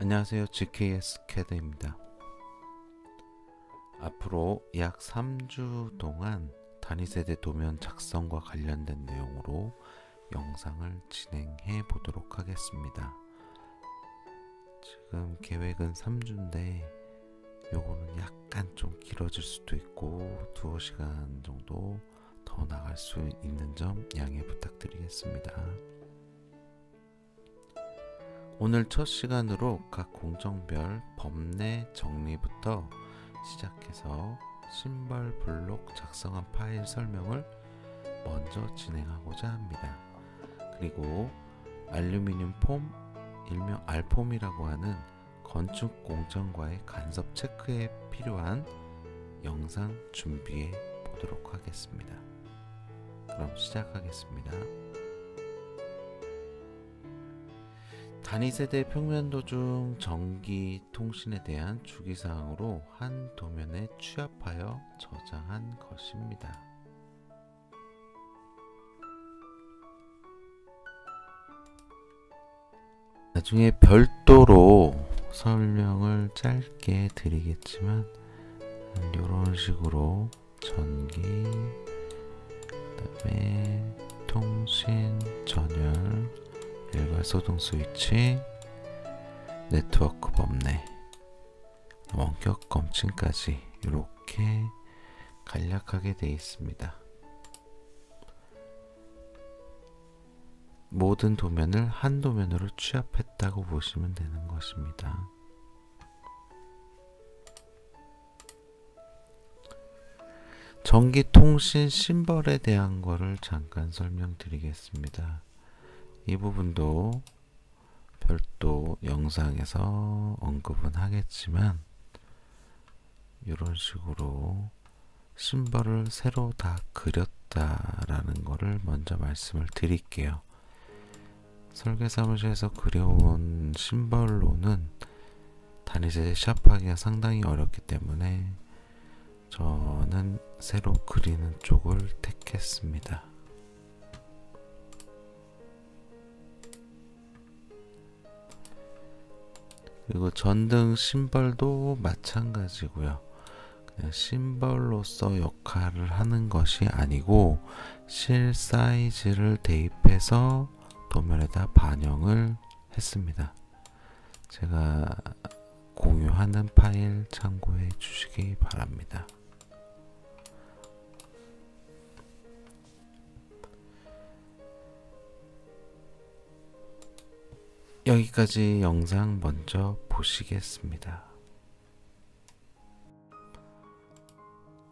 안녕하세요. GKS 캐드입니다. 앞으로 약 3주 동안 단위세대 도면 작성과 관련된 내용으로 영상을 진행해 보도록 하겠습니다. 지금 계획은 3주인데 요거는 약간 좀 길어질 수도 있고 두어 시간 정도 더 나갈 수 있는 점 양해 부탁드리겠습니다. 오늘 첫 시간으로 각 공정별 범례 정리부터 시작해서 심벌 블록 작성한 파일 설명을 먼저 진행하고자 합니다. 그리고 알루미늄 폼, 일명 알폼이라고 하는 건축 공정과의 간섭 체크에 필요한 영상 준비해 보도록 하겠습니다. 그럼 시작하겠습니다. 단위세대 평면도중 전기 통신에 대한 주기사항으로 한 도면에 취합하여 저장한 것입니다. 나중에 별도로 설명을 짧게 드리겠지만 이런 식으로 전기, 그다음에 통신, 전열, 일괄 소등 스위치, 네트워크 범례, 원격 검침까지 이렇게 간략하게 되어 있습니다. 모든 도면을 한 도면으로 취합했다고 보시면 되는 것입니다. 전기통신 심벌에 대한 거를 잠깐 설명드리겠습니다. 이 부분도 별도 영상에서 언급은 하겠지만 이런 식으로 심벌을 새로 다 그렸다라는 거를 먼저 말씀을 드릴게요. 설계사무실에서 그려온 심벌로는 단위세대 샵하기가 상당히 어렵기 때문에 저는 새로 그리는 쪽을 택했습니다. 그리고 전등 심벌도 마찬가지고요. 그냥 심벌로서 역할을 하는 것이 아니고 실 사이즈를 대입해서 도면에다 반영을 했습니다. 제가 공유하는 파일 참고해 주시기 바랍니다. 여기까지 영상 먼저 보시겠습니다.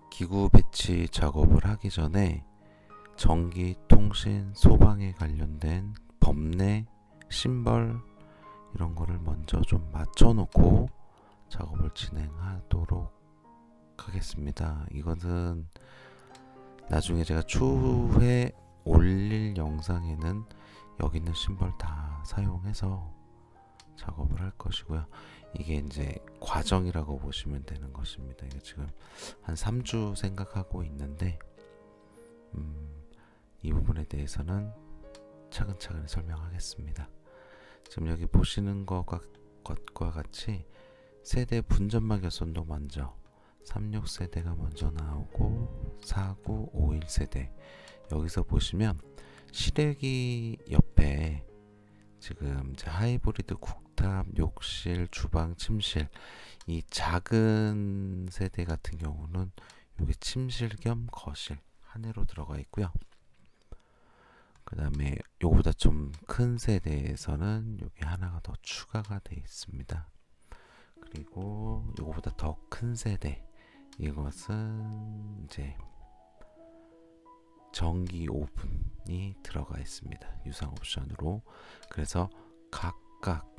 기구 배치 작업을 하기 전에 전기, 통신, 소방에 관련된 범례, 심벌 이런 거를 먼저 좀 맞춰 놓고 작업을 진행하도록 하겠습니다. 이것은 나중에 제가 추후에 올릴 영상에는 여기 있는 심벌 다 사용해서 작업을 할 것이고요. 이게 이제 과정이라고 보시면 되는 것입니다. 이게 지금 한 3주 생각하고 있는데 이 부분에 대해서는 차근차근 설명하겠습니다. 지금 여기 보시는 것과 같이 세대 분전막 개선도 먼저 36세대가 먼저 나오고 49, 51세대 여기서 보시면 실외기 옆에 지금 이제 하이브리드 국탑, 욕실, 주방, 침실 이 작은 세대 같은 경우는 여기 침실 겸 거실 한 해로 들어가 있고요. 그 다음에 요거보다 좀 큰 세대에서는 여기 하나가 더 추가가 되어 있습니다. 그리고 요거보다 더 큰 세대 이것은 이제 전기 오븐이 들어가 있습니다. 유상 옵션으로. 그래서 각각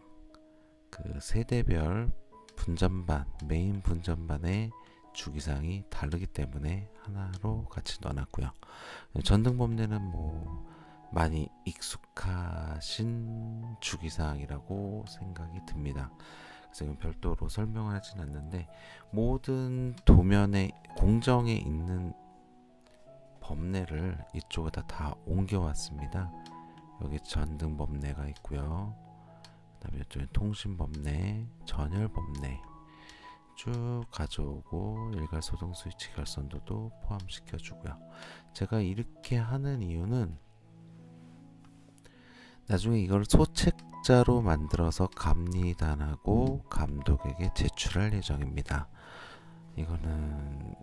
그 세대별 분전반, 메인 분전반의 주기사항이 다르기 때문에 하나로 같이 넣어놨고요. 전등 범례는 뭐 많이 익숙하신 주기사항이라고 생각이 듭니다. 그래서 별도로 설명하진 않는데 모든 도면에 공정에 있는 범례를 이쪽에다 다 옮겨왔습니다. 여기 전등 범례가 있고요. 그다음에 이쪽에 통신법내, 전열법내 쭉 가져오고 일괄소동 스위치 결선도도 포함시켜 주고요. 제가 이렇게 하는 이유는 나중에 이걸 소책자로 만들어서 감리단하고 감독에게 제출할 예정입니다. 이거는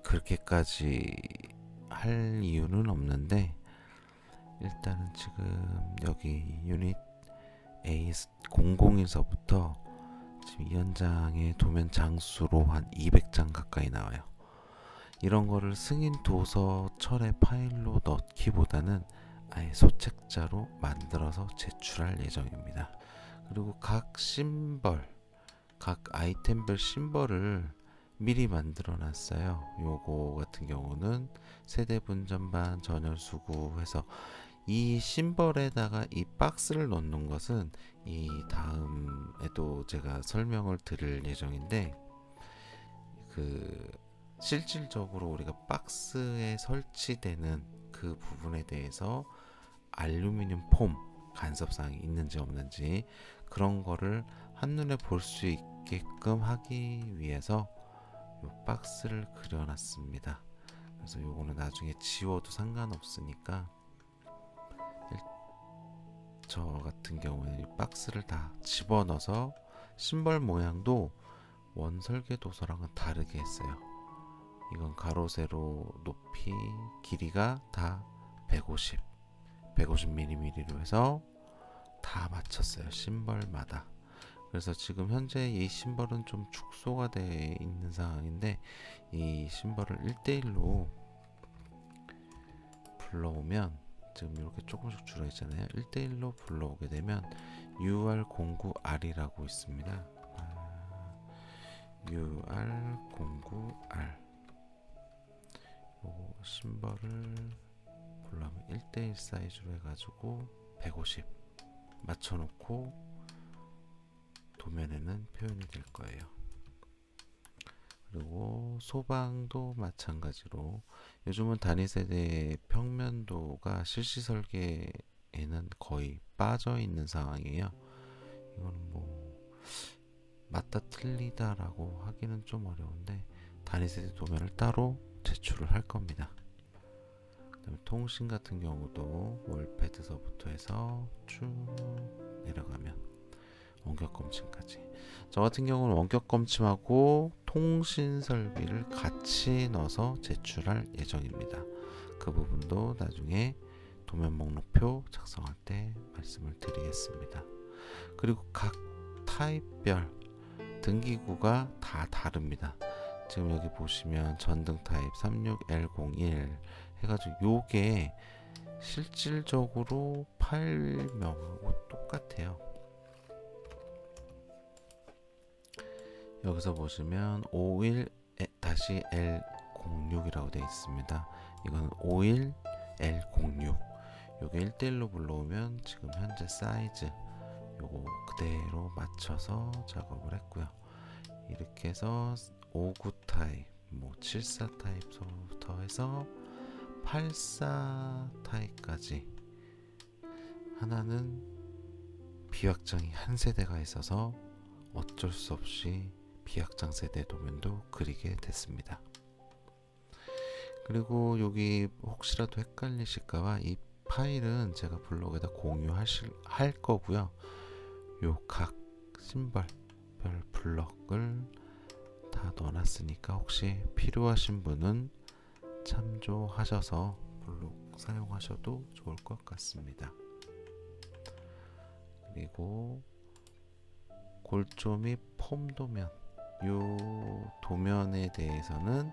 그렇게까지 할 이유는 없는데, 일단은 지금 여기 유닛 A 001서부터 지금 이 현장의 도면 장수로 한 200장 가까이 나와요. 이런 거를 승인 도서 철의 파일로 넣기보다는 아예 소책자로 만들어서 제출할 예정입니다. 그리고 각 심벌, 각 아이템별 심벌을 미리 만들어 놨어요. 요거 같은 경우는 세대 분전반, 전열 수구 해서 이 심벌에다가 이 박스를 넣는 것은 이 다음에도 제가 설명을 드릴 예정인데, 그 실질적으로 우리가 박스에 설치되는 그 부분에 대해서 알루미늄 폼 간섭사항이 있는지 없는지 그런 거를 한눈에 볼 수 있게끔 하기 위해서 요 박스를 그려놨습니다. 그래서 요거는 나중에 지워도 상관없으니까 저 같은 경우에는 이 박스를 다 집어넣어서 심벌 모양도 원설계 도서랑은 다르게 했어요. 이건 가로 세로 높이 길이가 다 150mm로 해서 다 맞췄어요. 심벌마다. 그래서 지금 현재 이 심벌은 좀 축소가 되어 있는 상황인데, 이 심벌을 1대1로 불러오면 지금 이렇게 조금씩 줄어 있잖아요. 1대1로 불러오게 되면 UR09R이라고 있습니다. UR09R 요 심벌을 불러오면 1대1 사이즈로 해가지고 150 맞춰놓고 도면에는 표현이 될 거예요. 그리고 소방도 마찬가지로 요즘은 단위 세대 평면도가 실시 설계에는 거의 빠져 있는 상황이에요. 이거는 뭐 맞다 틀리다라고 하기는 좀 어려운데 단위 세대 도면을 따로 제출을 할 겁니다. 그다음에 통신 같은 경우도 월패드서부터 해서 쭉 내려가면 원격 검침까지. 저 같은 경우는 원격 검침하고 통신 설비를 같이 넣어서 제출할 예정입니다. 그 부분도 나중에 도면 목록표 작성할 때 말씀을 드리겠습니다. 그리고 각 타입별 등기구가 다 다릅니다. 지금 여기 보시면 전등 타입 36L01 해가지고 요게 실질적으로 파일명하고 똑같아요. 여기서 보시면 51-L06이라고 되어 있습니다. 이건 51L06. 요게 1대1로 불러오면 지금 현재 사이즈 요거 그대로 맞춰서 작업을 했고요. 이렇게 해서 59 타입, 뭐 74 타입부터 해서 84 타입까지 하나는 비확장이 한 세대가 있어서 어쩔 수 없이 비확장 세대 도면도 그리게 됐습니다. 그리고 여기 혹시라도 헷갈리실까봐 이 파일은 제가 블로그에다 공유할 거고요. 요 각 심벌별 블럭을 다 넣어놨으니까 혹시 필요하신 분은 참조하셔서 블록 사용하셔도 좋을 것 같습니다. 그리고 골조 및 폼 도면, 요 도면에 대해서는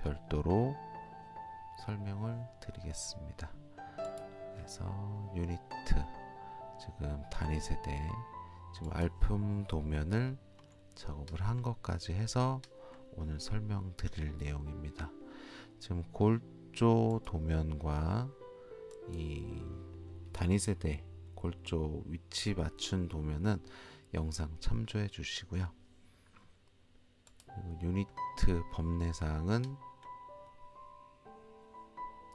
별도로 설명을 드리겠습니다. 그래서 유니트, 지금 단위 세대, 지금 알품 도면을 작업을 한 것까지 해서 오늘 설명드릴 내용입니다. 지금 골조 도면과 이 단위 세대 골조 위치 맞춘 도면은 영상 참조해 주시고요. 그리고 유니트 법내사항은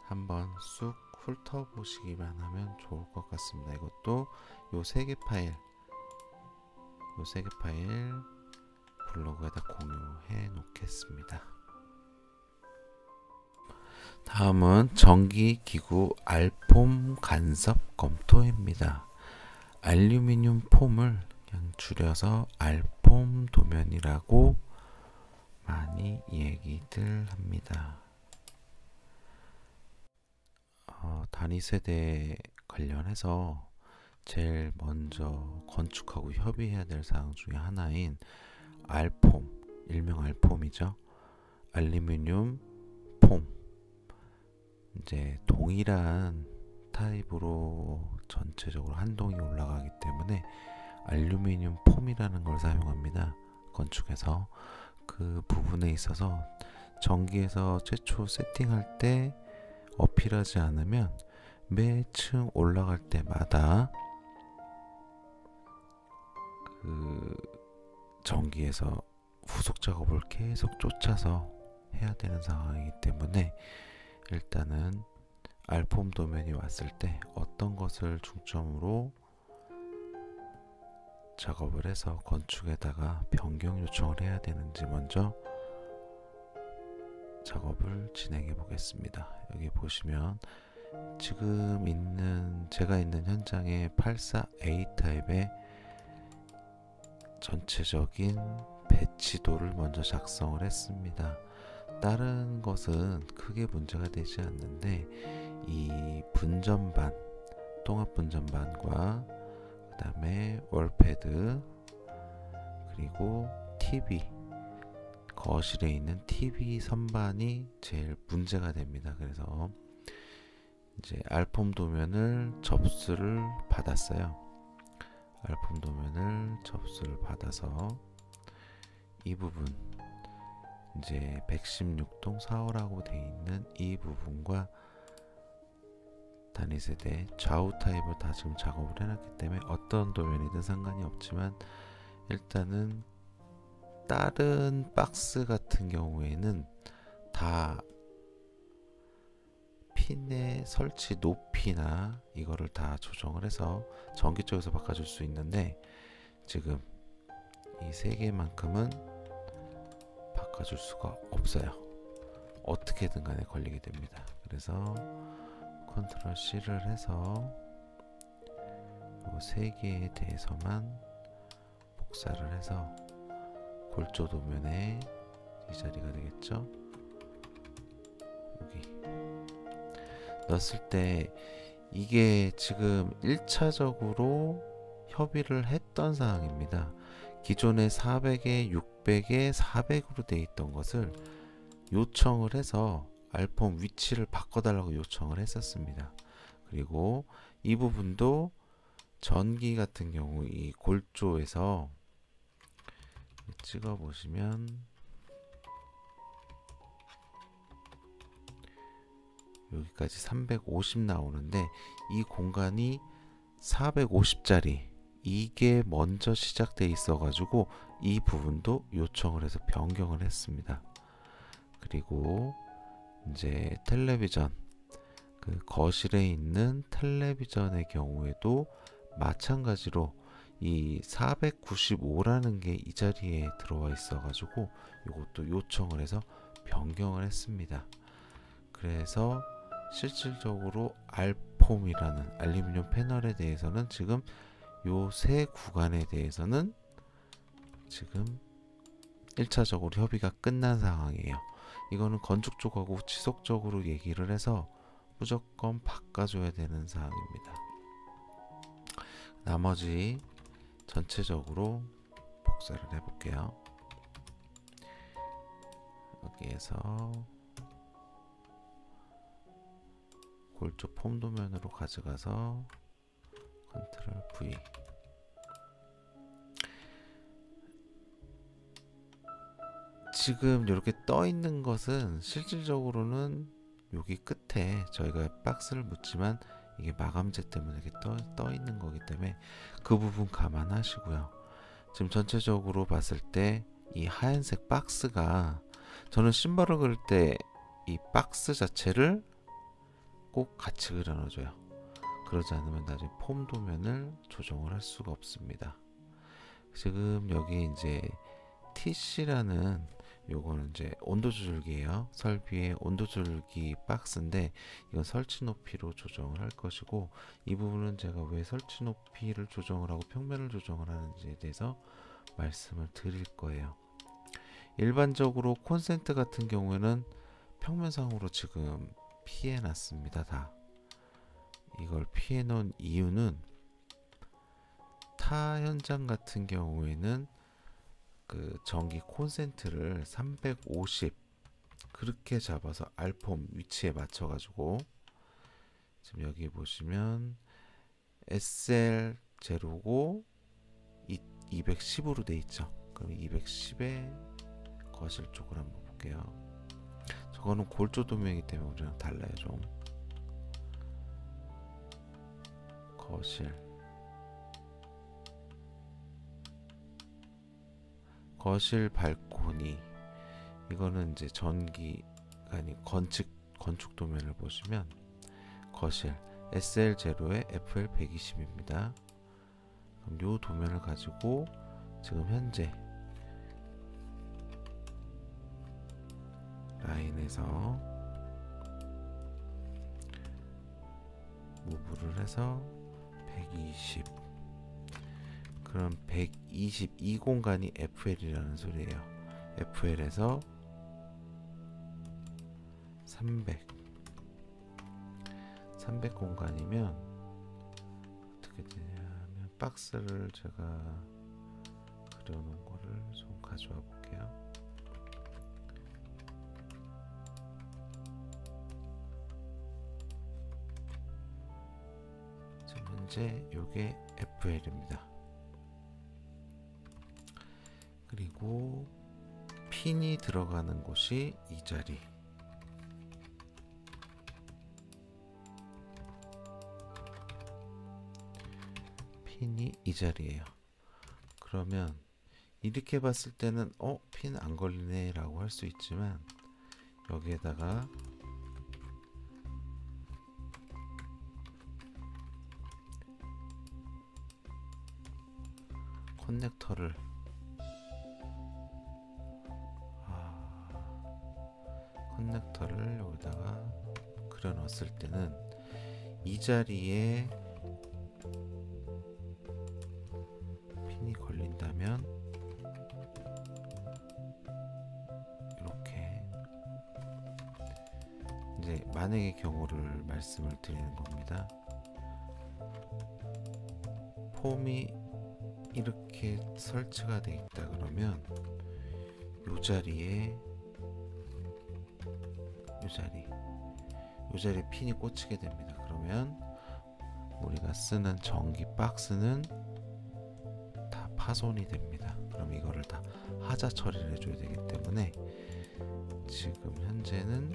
한번 쑥 훑어보시기만 하면 좋을 것 같습니다. 이것도 요 3개 파일 이 3개 파일 블로그에다 공유해 놓겠습니다. 다음은 전기기구 알폼 간섭 검토입니다. 알루미늄 폼을 그냥 줄여서 알폼 도면이라고 많이 얘기들 합니다. 단위 세대 관련해서 제일 먼저 건축하고 협의해야 될 사항 중에 하나인 알폼, 일명 알폼이죠. 알루미늄 폼. 이제 동일한 타입으로 전체적으로 한 동이 올라가기 때문에 알루미늄 폼이라는 걸 사용합니다. 건축에서 그 부분에 있어서 전기에서 최초 세팅할 때 어필하지 않으면 매 층 올라갈 때마다 그 전기에서 후속 작업을 계속 쫓아서 해야 되는 상황이기 때문에 일단은 알폼 도면이 왔을 때 어떤 것을 중점으로 작업을 해서 건축에다가 변경 요청을 해야 되는지 먼저 작업을 진행해 보겠습니다. 여기 보시면 지금 제가 있는 현장의 84A 타입의 전체적인 배치도를 먼저 작성을 했습니다. 다른 것은 크게 문제가 되지 않는데 이 분전반, 통합 분전반과 그 다음에 월패드 그리고 TV, 거실에 있는 TV 선반이 제일 문제가 됩니다. 그래서 이제 알폼 도면을 접수를 받았어요. 알폼 도면을 접수를 받아서 이 부분 이제 116동 4호라고 되어 있는 이 부분과 단위 세대 좌우 타입을 다 지금 작업을 해놨기 때문에 어떤 도면이든 상관이 없지만 일단은 다른 박스 같은 경우에는 다 핀의 설치 높이나 이거를 다 조정을 해서 전기 쪽에서 바꿔줄 수 있는데 지금 이 3개만큼은 바꿔줄 수가 없어요. 어떻게든 간에 걸리게 됩니다. 그래서 컨트롤 C를 해서 이 3개에 대해서만 복사를 해서 골조 도면에 이 자리가 되겠죠. 여기 넣었을 때 이게 지금 1차적으로 협의를 했던 사항입니다. 기존에 400에 600에 400으로 되어 있던 것을 요청을 해서 알폼 위치를 바꿔달라고 요청을 했었습니다. 그리고 이 부분도 전기 같은 경우 이 골조에서 찍어 보시면 여기까지 350 나오는데 이 공간이 450짜리 이게 먼저 시작돼 있어 가지고 이 부분도 요청을 해서 변경을 했습니다. 그리고 이제 텔레비전 그 거실에 있는 텔레비전의 경우에도 마찬가지로 이 495라는 게 이 자리에 들어와 있어 가지고 이것도 요청을 해서 변경을 했습니다. 그래서 실질적으로 알폼이라는 알루미늄 패널에 대해서는 지금 요 세 구간에 대해서는 지금 1차적으로 협의가 끝난 상황이에요. 이거는 건축 쪽하고 지속적으로 얘기를 해서 무조건 바꿔줘야 되는 사항입니다. 나머지 전체적으로 복사를 해볼게요. 여기에서 골조 폼 도면으로 가져가서 컨트롤 V 지금 이렇게 떠 있는 것은 실질적으로는 여기 끝에 저희가 박스를 묻지만 이게 마감재 때문에 이렇게 떠 있는 거기 때문에 그 부분 감안하시고요. 지금 전체적으로 봤을 때 이 하얀색 박스가 저는 심벌을 그릴 때 이 박스 자체를 꼭 같이 그려놔줘요. 그러지 않으면 나중에 폼 도면을 조정을 할 수가 없습니다. 지금 여기 이제 TC라는 요거는 이제 온도 조절기예요. 설비의 온도 조절기 박스인데 이건 설치 높이로 조정을 할 것이고, 이 부분은 제가 왜 설치 높이를 조정을 하고 평면을 조정을 하는지에 대해서 말씀을 드릴 거예요. 일반적으로 콘센트 같은 경우에는 평면상으로 지금 피해 놨습니다. 다 이걸 피해 놓은 이유는, 타 현장 같은 경우에는 그 전기 콘센트를 350 그렇게 잡아서 알폼 위치에 맞춰 가지고, 지금 여기 보시면 SL 제로고 210으로 돼 있죠. 그럼 210에 거실 쪽으로 한번 볼게요. 저거는 골조 도면이기 때문에 우리랑 달라요. 좀 거실 발코니, 이거는 이제 전기 아니 건축 도면을 보시면 거실 SL0에 FL120입니다. 그럼 요 도면을 가지고 지금 현재 라인에서 무브를 해서 120, 그럼 120 이 공간이 FL이라는 소리예요. FL에서 300 공간이면 어떻게 되냐면, 박스를 제가 그려놓은 거를 좀 가져와 볼게요. 지금 현재 요게 FL입니다. 그리고 핀이 들어가는 곳이 이 자리, 핀이 이 자리예요. 그러면 이렇게 봤을 때는 핀 안 걸리네 라고 할 수 있지만, 여기에다가 커넥터를 여기다가 그려 놨을 때는 이 자리에 핀이 걸린다면 이렇게, 이제 만약의 경우를 말씀을 드리는 겁니다. 폼이 이렇게 설치가 되어 있다 그러면 이 자리에 이 자리에 핀이 꽂히게 됩니다. 그러면 우리가 쓰는 전기 박스는 다 파손이 됩니다. 그럼 이거를 다 하자 처리를 해줘야 되기 때문에, 지금 현재는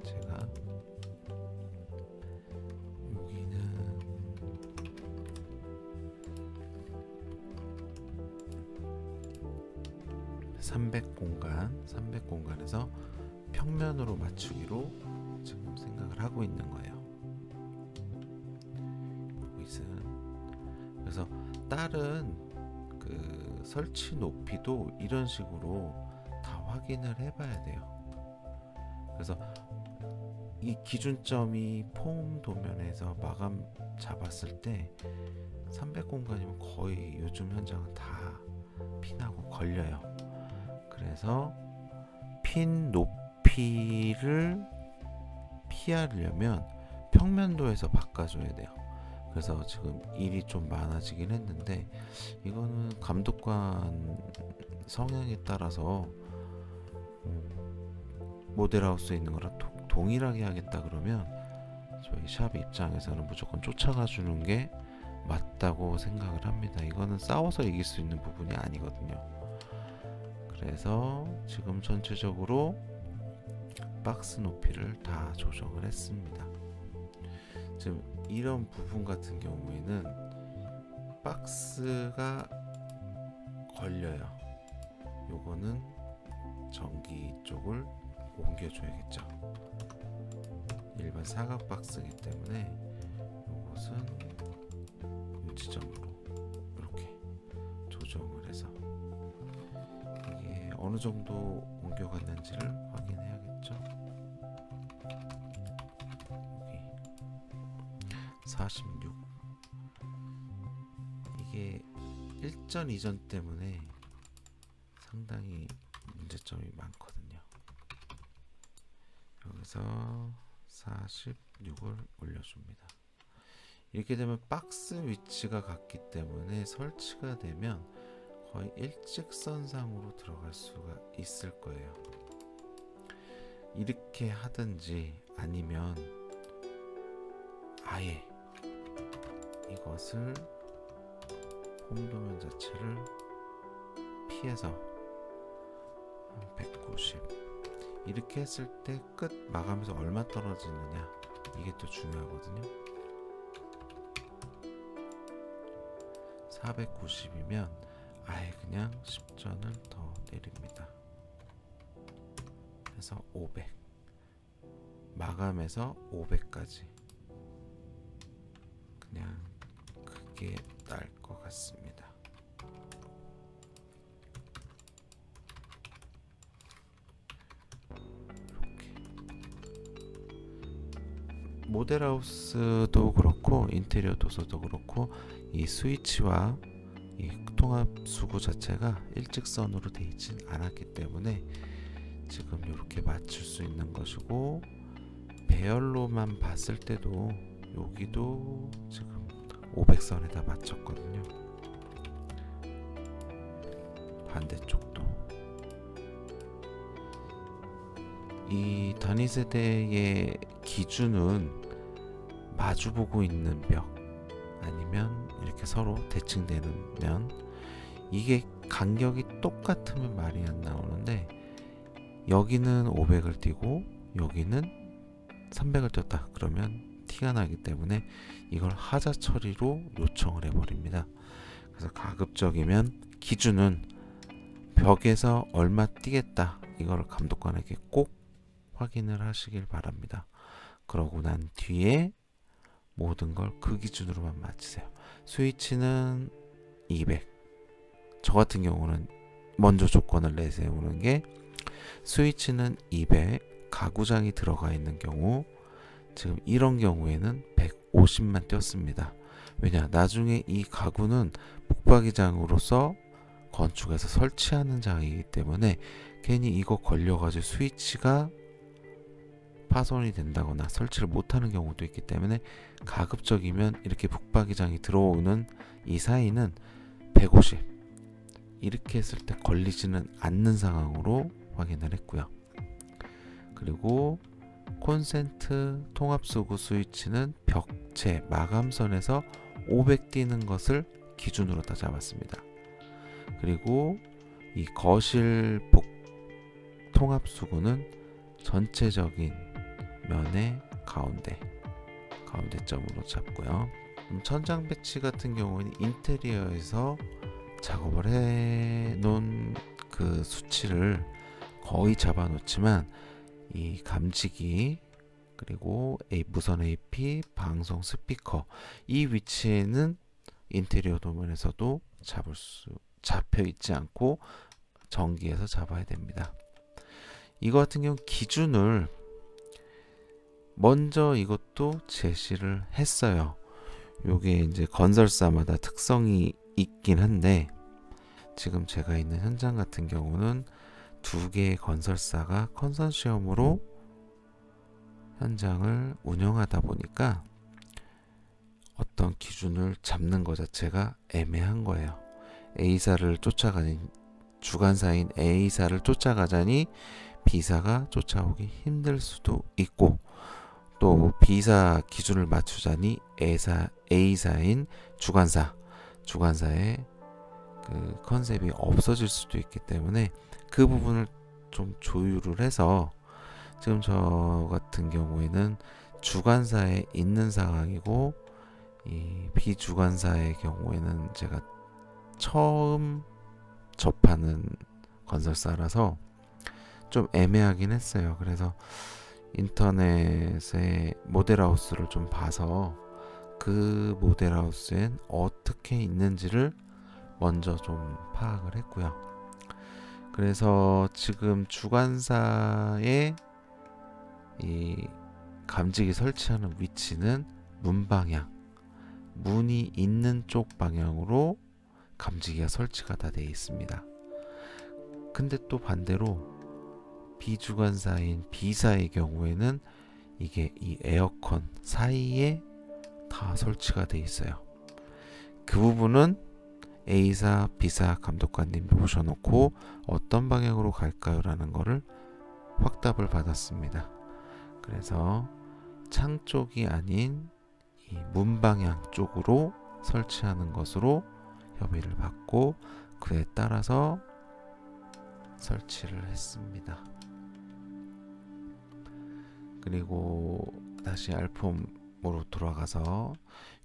제가 여기는 300 공간에서 평면으로 맞추기로 지금 생각을 하고 있는 거예요. 그래서 다른 그 설치 높이도 이런 식으로 다 확인을 해봐야 돼요. 그래서 이 기준점이 폼 도면에서 마감 잡았을 때 300 공간이면 거의 요즘 현장은 다 핀하고 걸려요. 그래서 핀 높이를 피하려면 평면도에서 바꿔줘야 돼요. 그래서 지금 일이 좀 많아지긴 했는데, 이거는 감독관 성향에 따라서 모델하우스에 있는 거랑 동일하게 하겠다 그러면 저희 샵 입장에서는 무조건 쫓아가 주는 게 맞다고 생각을 합니다. 이거는 싸워서 이길 수 있는 부분이 아니거든요. 그래서 지금 전체적으로 박스 높이를 다 조정을 했습니다. 지금 이런 부분 같은 경우에는 박스가 걸려요. 요거는 전기 쪽을 옮겨줘야겠죠. 일반 사각 박스이기 때문에 이것은 이 지점으로 이렇게 조정을 어느 정도 옮겨갔는지를 확인해야겠죠. 여기 46. 이게 일전 이전 때문에 상당히 문제점이 많거든요. 여기서 46을 올려줍니다. 이렇게 되면 박스 위치가 같기 때문에 설치가 되면 거의 일직선상으로 들어갈 수가 있을 거예요. 이렇게 하든지 아니면 아예 이것을 홈도면 자체를 피해서 190 이렇게 했을 때 끝 마감에서 얼마 떨어지느냐, 이게 또 중요하거든요. 490이면 아예 그냥 10전을 더 내립니다. 그래서 500 마감에서 500까지 그냥 그게 나을 것 같습니다. 이렇게 모델하우스도 그렇고 인테리어 도서도 그렇고 이 스위치와 이 통합 수구 자체가 일직선으로 되어 있진 않았기 때문에 지금 이렇게 맞출 수 있는 것이고, 배열로만 봤을 때도 여기도 지금 500선에다 맞췄거든요. 반대쪽도 이 단위 세대의 기준은 마주보고 있는 벽 아니면 이렇게 서로 대칭되는 면, 이게 간격이 똑같으면 말이 안 나오는데 여기는 500을 띄고 여기는 300을 띄었다 그러면 티가 나기 때문에 이걸 하자 처리로 요청을 해버립니다. 그래서 가급적이면 기준은 벽에서 얼마 띄겠다, 이걸 감독관에게 꼭 확인을 하시길 바랍니다. 그러고 난 뒤에 모든 걸 그 기준으로만 맞추세요. 스위치는 200. 저 같은 경우는 먼저 조건을 내세우는 게, 스위치는 200, 가구장이 들어가 있는 경우, 지금 이런 경우에는 150만 띄었습니다. 왜냐, 나중에 이 가구는 북박이장으로서 건축해서 설치하는 장이기 때문에 괜히 이거 걸려가지고 스위치가 파손이 된다거나 설치를 못하는 경우도 있기 때문에 가급적이면 이렇게 북박이장이 들어오는 이 사이는 150 이렇게 했을 때 걸리지는 않는 상황으로 확인을 했고요. 그리고 콘센트 통합수구 스위치는 벽체 마감선에서 500 띄는 것을 기준으로 다 잡았습니다. 그리고 이 거실 통합수구는 전체적인 면의 가운데점으로 잡고요. 천장 배치 같은 경우는 인테리어에서 작업을 해 놓은 그 수치를 거의 잡아 놓지만, 이 감지기 그리고 무선 AP, 방송 스피커, 이 위치에는 인테리어 도면에서도 잡혀 있지 않고 전기에서 잡아야 됩니다. 이거 같은 경우 기준을 먼저 이것도 제시를 했어요. 요게 이제 건설사마다 특성이 있긴 한데, 지금 제가 있는 현장 같은 경우는 2개의 건설사가 컨소시엄으로 현장을 운영하다 보니까 어떤 기준을 잡는 것 자체가 애매한 거예요. A사를 쫓아가니, 주관사인 A사를 쫓아가자니 B사가 쫓아오기 힘들 수도 있고, 또 B사 기준을 맞추자니 A사인 주관사의 그 컨셉이 없어질 수도 있기 때문에 그 부분을 좀 조율을 해서, 지금 저 같은 경우에는 주관사에 있는 상황이고, 이 비주관사의 경우에는 제가 처음 접하는 건설사라서 좀 애매하긴 했어요. 그래서 인터넷에 모델하우스를 좀 봐서 그 모델하우스엔 어떻게 있는지를 먼저 좀 파악을 했고요. 그래서 지금 주관사의 이 감지기 설치하는 위치는 문 방향, 문이 있는 쪽 방향으로 감지기가 설치가 다 되어 있습니다. 근데 또 반대로 비주관사인 B사의 경우에는 이게 이 에어컨 사이에 다 설치가 되어 있어요. 그 부분은 A사, B사 감독관님 모셔놓고 어떤 방향으로 갈까요? 라는 거를 확답을 받았습니다. 그래서 창 쪽이 아닌 이 문 방향 쪽으로 설치하는 것으로 협의를 받고 그에 따라서 설치를 했습니다. 그리고 다시 알폼으로 돌아가서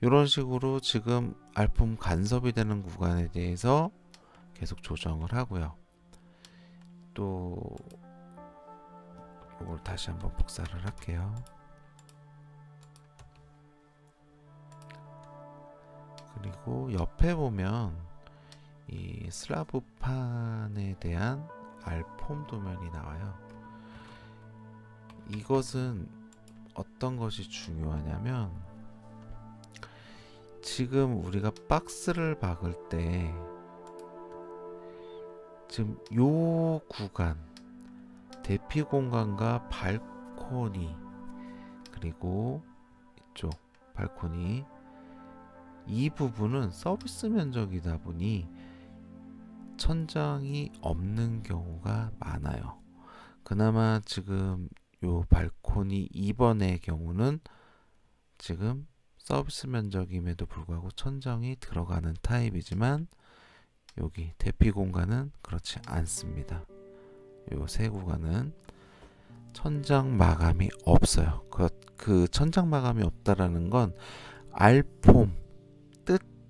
이런 식으로 지금 알폼 간섭이 되는 구간에 대해서 계속 조정을 하고요. 또 이걸 다시 한번 복사를 할게요. 그리고 옆에 보면 이 슬라브판에 대한 알폼 도면이 나와요. 이것은 어떤 것이 중요하냐면 지금 우리가 박스를 박을 때 지금 요 구간 대피 공간과 발코니 그리고 이쪽 발코니 이 부분은 서비스 면적이다 보니 천장이 없는 경우가 많아요. 그나마 지금 요 발코니 2번의 경우는 지금 서비스 면적임에도 불구하고 천장이 들어가는 타입이지만 여기 대피 공간은 그렇지 않습니다. 요 세 구간은 천장 마감이 없어요. 그 천장 마감이 없다라는 건 알폼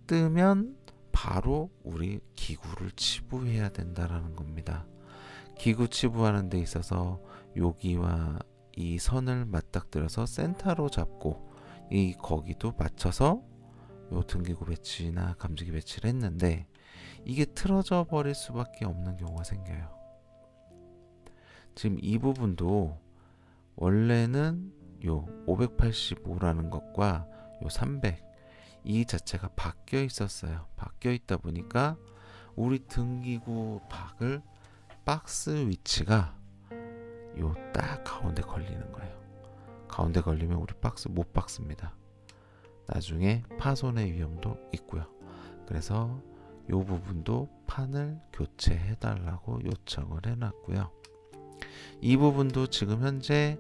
뜨면 바로 우리 기구를 치부해야 된다라는 겁니다. 기구 치부하는 데 있어서 여기와 이 선을 맞닥뜨려서 센터로 잡고 이 거기도 맞춰서 요 등기구 배치나 감지기 배치를 했는데 이게 틀어져 버릴 수밖에 없는 경우가 생겨요. 지금 이 부분도 원래는 요 585라는 것과 요 300 이 자체가 바뀌어 있었어요. 바뀌어 있다 보니까 우리 등기구 박을 박스 위치가 요 딱 가운데 걸리는 거예요. 가운데 걸리면 우리 박스 못 박습니다. 나중에 파손의 위험도 있고요. 그래서 요 부분도 판을 교체해 달라고 요청을 해놨고요. 이 부분도 지금 현재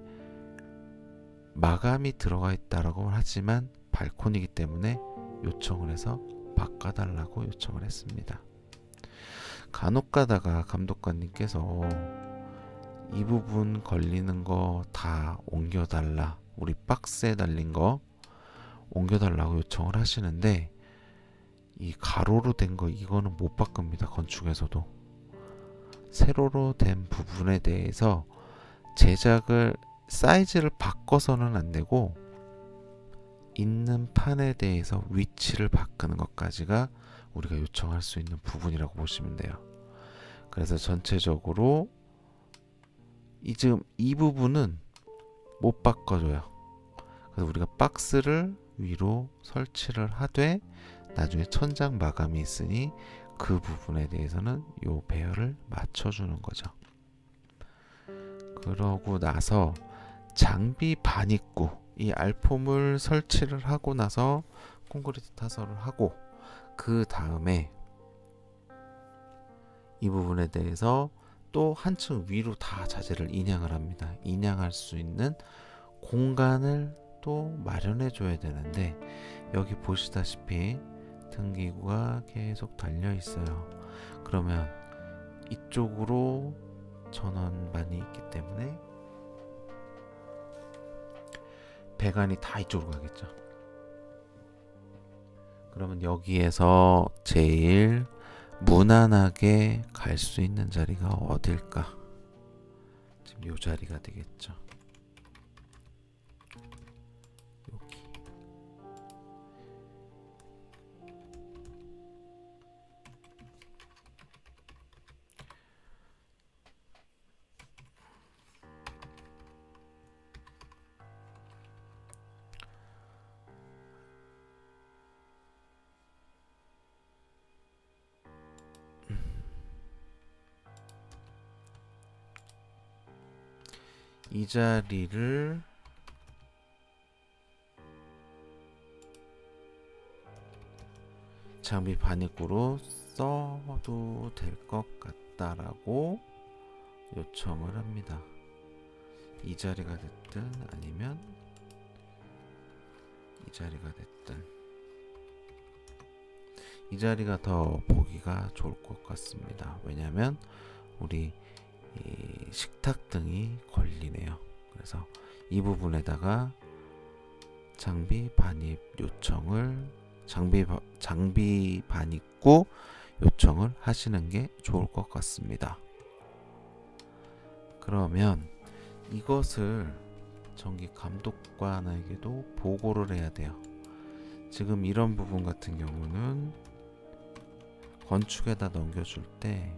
마감이 들어가 있다라고 하지만 발코니이기 때문에 요청을 해서 바꿔달라고 요청을 했습니다. 간혹 가다가 감독관님께서 이 부분 걸리는 거 다 옮겨달라, 우리 박스에 달린 거 옮겨달라고 요청을 하시는데 이 가로로 된 거 이거는 못 바꿉니다. 건축에서도 세로로 된 부분에 대해서 제작을 사이즈를 바꿔서는 안 되고 있는 판에 대해서 위치를 바꾸는 것까지가 우리가 요청할 수 있는 부분이라고 보시면 돼요. 그래서 전체적으로 지금 이 부분은 못 바꿔줘요. 그래서 우리가 박스를 위로 설치를 하되 나중에 천장 마감이 있으니 그 부분에 대해서는 요 배열을 맞춰주는 거죠. 그러고 나서 장비 반입구 이 알폼을 설치를 하고 나서 콘크리트 타설을 하고 그 다음에 이 부분에 대해서 또 한층 위로 다 자재를 인양을 합니다. 인양할 수 있는 공간을 또 마련해 줘야 되는데 여기 보시다시피 등기구가 계속 달려 있어요. 그러면 이쪽으로 전원반이 있기 때문에 배관이 다 이쪽으로 가겠죠. 그러면 여기에서 제일 무난하게 갈 수 있는 자리가 어딜까? 지금 요 자리가 되겠죠. 여기. 이 자리를 장비 반입구로 써도 될 것 같다라고 요청을 합니다. 이 자리가 됐든 아니면 이 자리가 됐든 이 자리가 더 보기가 좋을 것 같습니다. 왜냐하면 우리 이 식탁 등이 걸리네요. 그래서 이 부분에다가 장비 반입 요청을 장비 반입구 요청을 하시는 게 좋을 것 같습니다. 그러면 이것을 전기 감독관에게도 보고를 해야 돼요. 지금 이런 부분 같은 경우는 건축에다 넘겨줄 때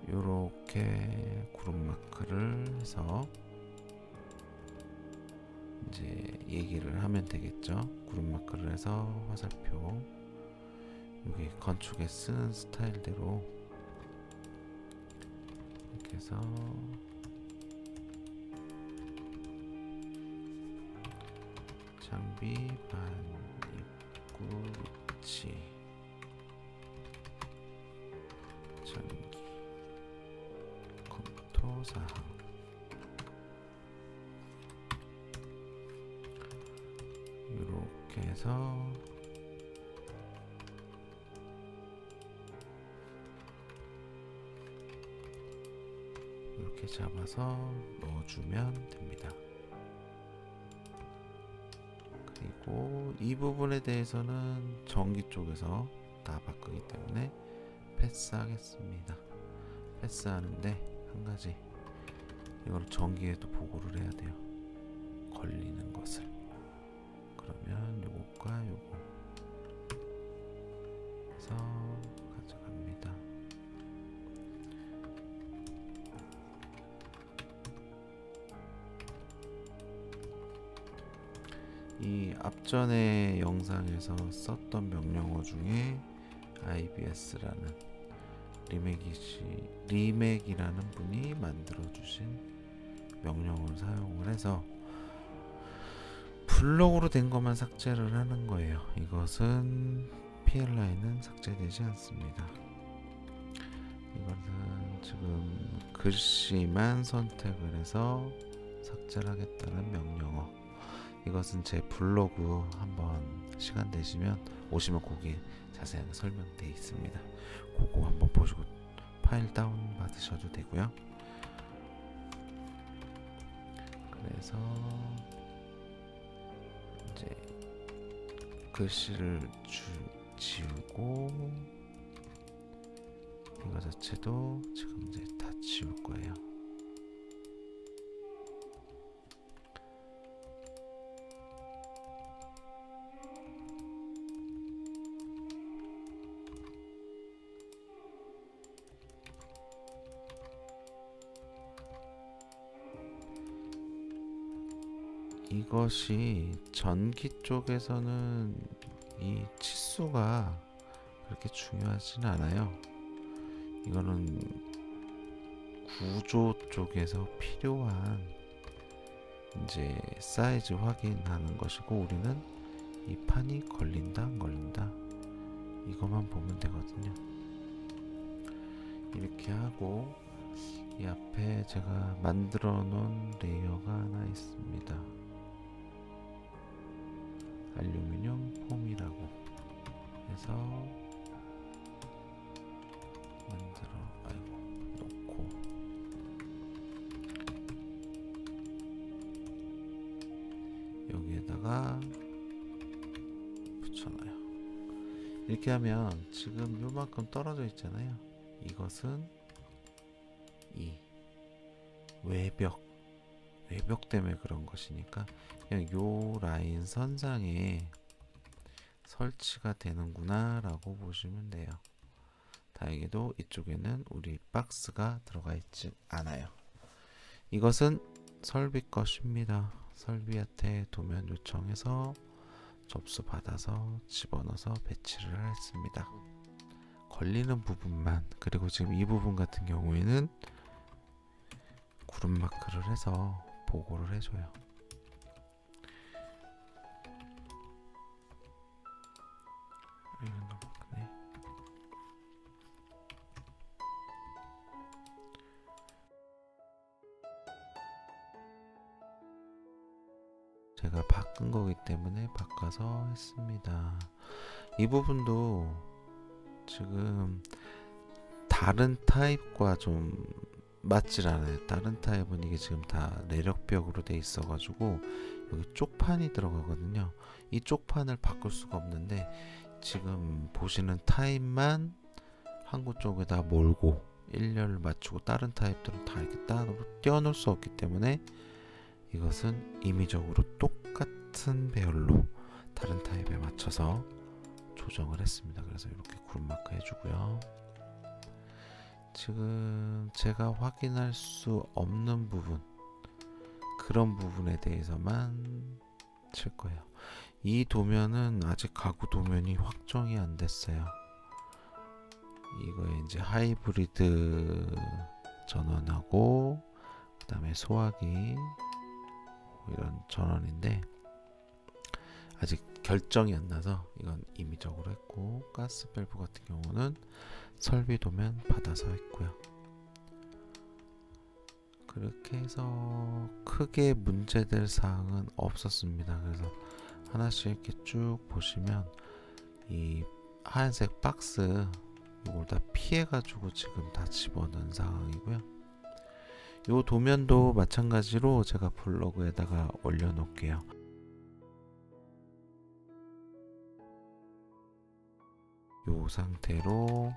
요렇게 그룹 마크를 해서 이제 얘기를 하면 되겠죠. 그룹 마크를 해서 화살표 여기 건축에 쓰는 스타일대로 이렇게 해서 장비 반입구 위치 전기 검토 사항 이렇게 해서 이렇게 잡아서 넣어주면 됩니다. 그리고 이 부분에 대해서는 전기 쪽에서 다 바꾸기 때문에 패스하겠습니다. 패스하는데 한 가지 이걸 전기에도 보고를 해야 돼요. 걸리는 것을. 그러면 요것과 요거 해서 가져갑니다. 이 앞전에 영상에서 썼던 명령어 중에 IBS라는 리맥이라는 분이 만들어주신 명령어를 사용을 해서 블록으로 된 것만 삭제를 하는 거예요. 이것은 PLI는 삭제되지 않습니다. 이것은 지금 글씨만 선택을 해서 삭제를 하겠다는 명령어. 이것은 제 블로그 한번 시간 되시면 오시면 거기에 자세하게 설명되어 있습니다. 그거 한번 보시고 파일 다운 받으셔도 되고요. 그래서 이제 글씨를 지우고 이거 자체도 지금 이제 다 지울 거예요. 이것이 전기 쪽에서는 이 치수가 그렇게 중요하진 않아요. 이거는 구조 쪽에서 필요한 이제 사이즈 확인하는 것이고 우리는 이 판이 걸린다 안 걸린다 이것만 보면 되거든요. 이렇게 하고 이 앞에 제가 만들어 놓은 레이어가 하나 있습니다. 알루미늄 폼이라고 해서 놓고 여기에다가 붙여놔요. 이렇게 하면 지금 요만큼 떨어져 있잖아요. 이것은 이 외벽 때문에 그런 것이니까 그냥 요 라인 선상에 설치가 되는구나 라고 보시면 돼요. 다행히도 이쪽에는 우리 박스가 들어가 있지 않아요. 이것은 설비 것입니다. 설비한테 도면 요청해서 접수 받아서 집어넣어서 배치를 했습니다. 걸리는 부분만, 그리고 지금 이 부분 같은 경우에는 구름 마크를 해서 보고를 해줘요. 이건 너무 크네. 제가 바꾼 거기 때문에 바꿔서 했습니다. 이 부분도 지금 다른 타입과 좀 맞질 않아요. 다른 타입은 이게 지금 다 내력벽으로 돼 있어 가지고 여기 쪽판이 들어가거든요. 이 쪽판을 바꿀 수가 없는데 지금 보시는 타입만 한 곳 쪽에다 몰고 일렬을 맞추고 다른 타입들은 다 이렇게 따로 떼어놓을 수 없기 때문에 이것은 임의적으로 똑같은 배열로 다른 타입에 맞춰서 조정을 했습니다. 그래서 이렇게 구름 마크 해주고요. 지금 제가 확인할 수 없는 부분, 그런 부분에 대해서만 칠 거예요. 이 도면은 아직 가구 도면이 확정이 안 됐어요. 이거에 이제 하이브리드 전원하고 그 다음에 소화기 이런 전원인데 아직 결정이 안 나서 이건 임의적으로 했고, 가스 밸브 같은 경우는 설비 도면 받아서 했고요. 그렇게 해서 크게 문제될 사항은 없었습니다. 그래서 하나씩 이렇게 쭉 보시면 이 하얀색 박스 이걸 다 피해 가지고 지금 다 집어넣은 상황이고요. 요 도면도 마찬가지로 제가 블로그에다가 올려 놓을게요. 요 상태로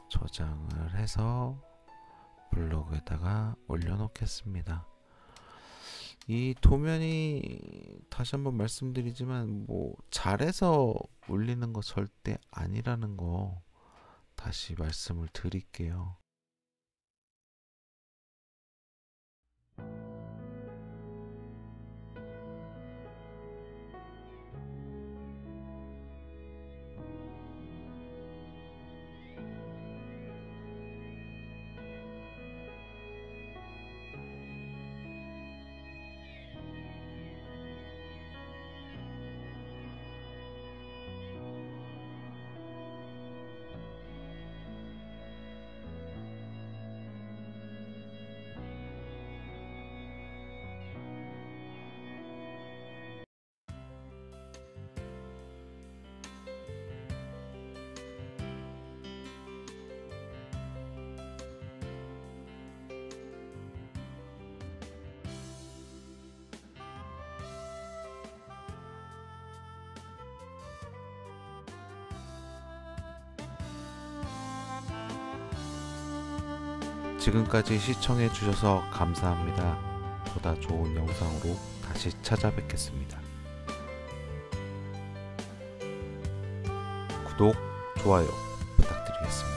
저장을 해서 블로그에다가 올려 놓겠습니다. 이 도면이 다시 한번 말씀드리지만 뭐 잘해서 올리는 거 절대 아니라는 거 다시 말씀을 드릴게요. 지금까지 시청해 주셔서 감사합니다. 보다 좋은 영상으로 다시 찾아뵙겠습니다. 구독, 좋아요 부탁드리겠습니다.